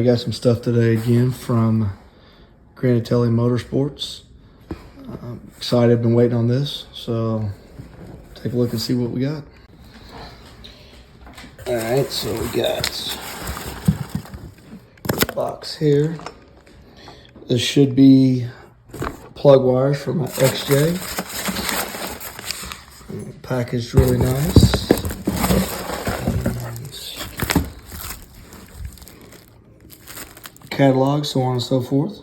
I got some stuff today again from Granatelli Motorsports. I'm excited, I've been waiting on this, so take a look and see what we got. All right, so we got a box here. This should be plug wires for my XJ. Packaged really nice. Catalog, so on and so forth.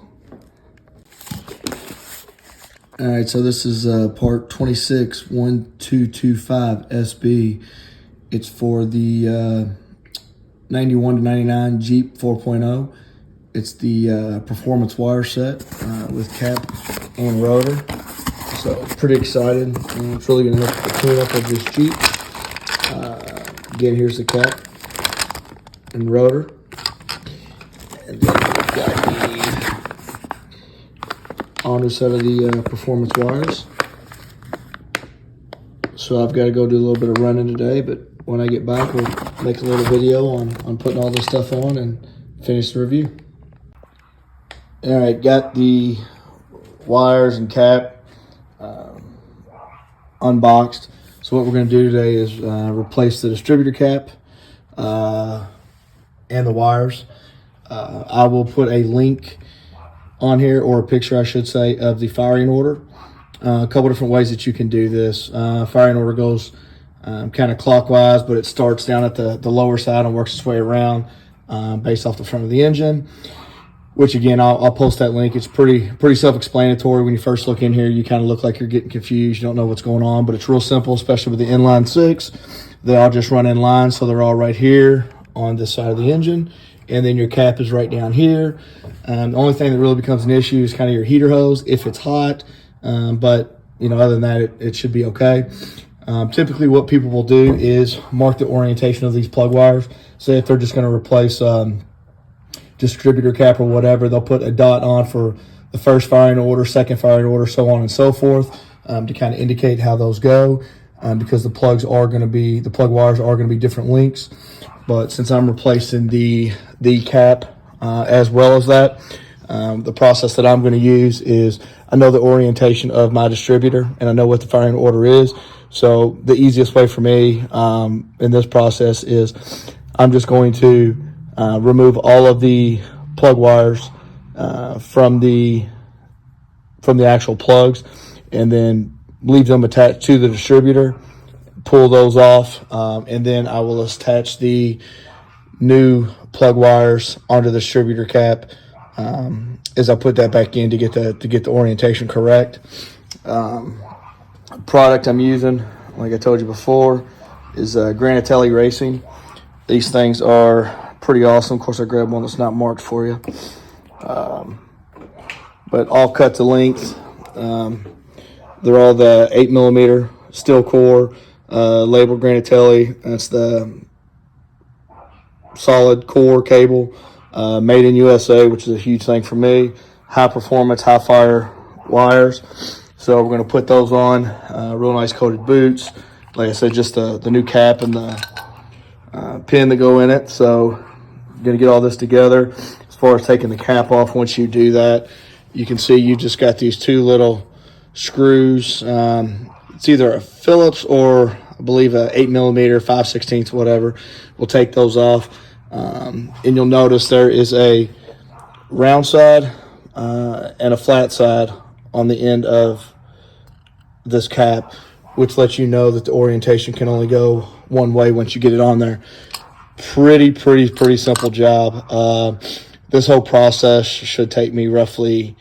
All right, so this is part 261225 SB. It's for the 91 to 99 Jeep 4.0. It's the performance wire set with cap and rotor. So pretty excited. It's really gonna help the cleanup of this Jeep. Again, here's the cap and rotor. And then we've got the underset of the performance wires. So I've got to go do a little bit of running today, but when I get back, we'll make a little video on putting all this stuff on and finish the review. All right, got the wires and cap unboxed. So what we're going to do today is replace the distributor cap and the wires. I will put a link on here, or a picture I should say, of the firing order. A couple different ways that you can do this. Firing order goes kind of clockwise, but it starts down at the lower side and works its way around based off the front of the engine, which again, I'll post that link. It's pretty self-explanatory. When you first look in here, you kind of look like you're getting confused. You don't know what's going on, but it's real simple, especially with the inline six. They all just run in line, so they're all right here on this side of the engine. And then your cap is right down here. The only thing that really becomes an issue is kind of your heater hose if it's hot. But other than that, it should be okay. Typically what people will do is mark the orientation of these plug wires. Say if they're just going to replace distributor cap or whatever, they'll put a dot on for the first firing order, second firing order, so on and so forth, to kind of indicate how those go, because the plug wires are going to be different lengths. But since I'm replacing the cap as well as that, the process that I'm going to use is, I know the orientation of my distributor and I know what the firing order is. So the easiest way for me in this process is I'm just going to remove all of the plug wires from the actual plugs, and then leave them attached to the distributor, pull those off, and then I will attach the new plug wires onto the distributor cap as I put that back in to get the orientation correct. Product I'm using, like I told you before, is Granatelli Racing. These things are pretty awesome. Of course, I grabbed one that's not marked for you, but all cut to length. They're all the 8mm steel core, labeled Granatelli. That's the solid core cable, made in USA, which is a huge thing for me. High performance, high fire wires. So we're going to put those on, real nice coated boots. Like I said, just the new cap and the pin that go in it. So I'm going to get all this together. As far as taking the cap off, once you do that, you can see you just got these two little screws. It's either a Phillips or I believe a 8mm, 5/16, whatever. We'll take those off. And you'll notice there is a round side and a flat side on the end of this cap, which lets you know that the orientation can only go one way once you get it on there. Pretty simple job. This whole process should take me roughly,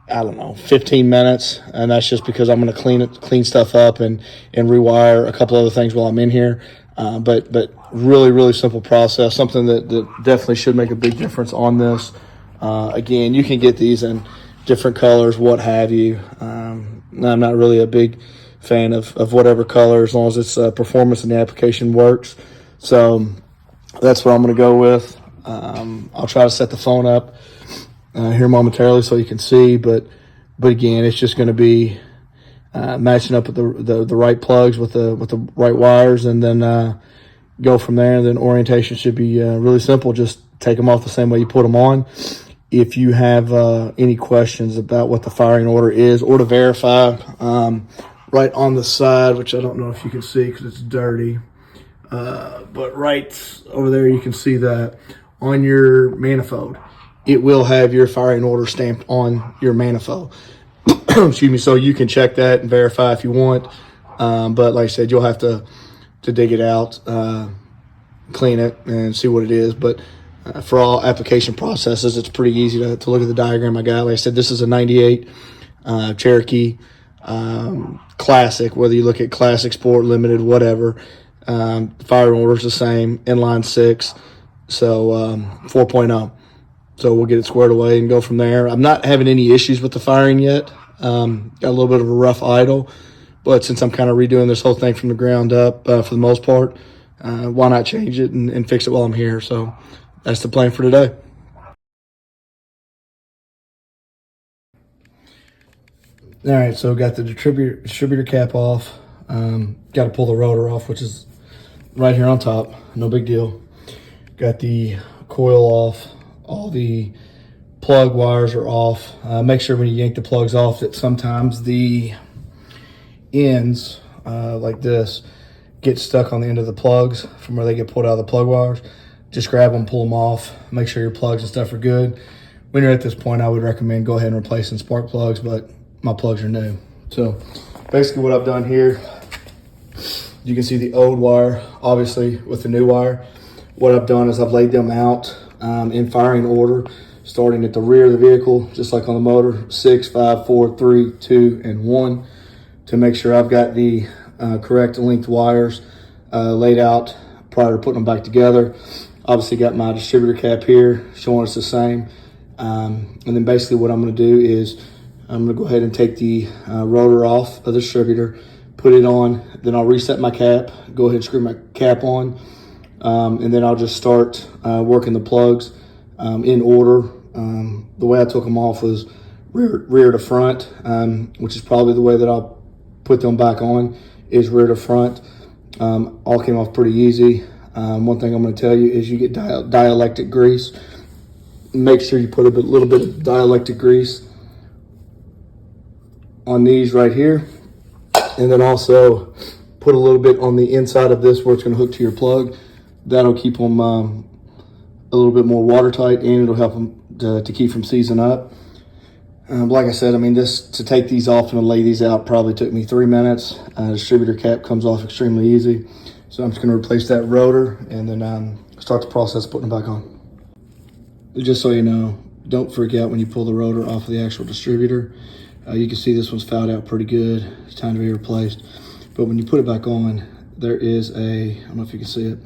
15 minutes, and that's just because I'm going to clean stuff up and rewire a couple other things while I'm in here. But really simple process, something that definitely should make a big difference on this. Again, you can get these in different colors, what have you. I'm not really a big fan of whatever color, as long as it's performance and the application works. So that's what I'm going to go with. I'll try to set the phone up here momentarily so you can see, but again, it's just going to be matching up with the right plugs with the right wires, and then go from there. And then orientation should be really simple. Just take them off the same way you put them on. If you have any questions about what the firing order is, or to verify, right on the side, which I don't know if you can see because it's dirty, but right over there you can see that on your manifold, it will have your firing order stamped on your manifold. Excuse me. So you can check that and verify if you want. But like I said, you'll have to dig it out, clean it, and see what it is. But for all application processes, it's pretty easy to look at the diagram I got. Like I said, this is a 98 Cherokee Classic, whether you look at Classic, Sport, Limited, whatever. Firing order is the same, inline 6, so 4.0. So we'll get it squared away and go from there. I'm not having any issues with the firing yet. Got a little bit of a rough idle, but since I'm kind of redoing this whole thing from the ground up for the most part, why not change it and fix it while I'm here? So that's the plan for today. All right, so got the distributor cap off. Got to pull the rotor off, which is right here on top. No big deal. Got the coil off. All the plug wires are off. Make sure when you yank the plugs off that sometimes the ends, like this, get stuck on the end of the plugs from where they get pulled out of the plug wires. Just grab them, pull them off. Make sure your plugs and stuff are good. When you're at this point, I would recommend go ahead and replace some spark plugs, but my plugs are new. So basically what I've done here, you can see the old wire, obviously, with the new wire. What I've done is I've laid them out in firing order, starting at the rear of the vehicle, just like on the motor, 6, 5, 4, 3, 2, and 1, to make sure I've got the correct length wires laid out prior to putting them back together. Obviously got my distributor cap here showing us the same. And then basically what I'm going to do is I'm going to go ahead and take the rotor off of the distributor, put it on, then I'll reset my cap, go ahead and screw my cap on, and then I'll just start working the plugs in order. The way I took them off was rear to front, which is probably the way that I'll put them back on, is rear to front. All came off pretty easy. One thing I'm going to tell you is you get dielectric grease. Make sure you put a little bit of dielectric grease on these right here, and then also put a little bit on the inside of this where it's going to hook to your plug. That'll keep them a little bit more watertight, and it'll help them to keep from seizing up. Like I said, I mean, to take these off and lay these out probably took me 3 minutes. Distributor cap comes off extremely easy. So I'm just going to replace that rotor and then start the process of putting them back on. Just so you know, don't freak out when you pull the rotor off of the actual distributor. You can see this one's fouled out pretty good. It's time to be replaced. But when you put it back on, there is I don't know if you can see it,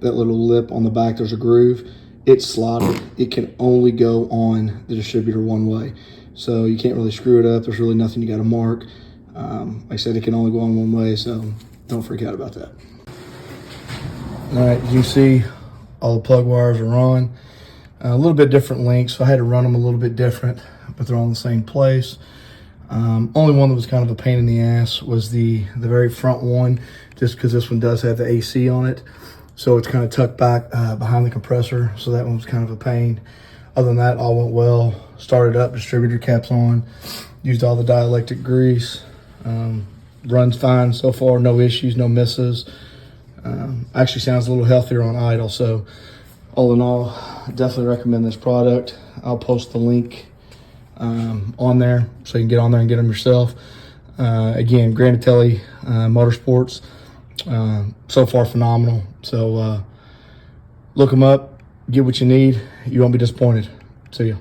that little lip on the back, there's a groove. It's slotted. It can only go on the distributor one way. So you can't really screw it up. There's really nothing you got to mark. Like I said, it can only go on one way, so don't freak out about that. All right, you can see all the plug wires are on. A little bit different lengths, so I had to run them a little bit different, but they're all in the same place. Only one that was kind of a pain in the ass was the very front one, just because this one does have the AC on it. So it's kind of tucked back behind the compressor, so that one was kind of a pain. Other than that, all went well. Started up, distributor caps on, used all the dielectric grease. Runs fine so far, no issues, no misses. Actually sounds a little healthier on idle, so all in all, definitely recommend this product. I'll post the link on there so you can get on there and get them yourself. Again, Granatelli Motorsports, so far phenomenal. So look them up, get what you need. You won't be disappointed. See ya.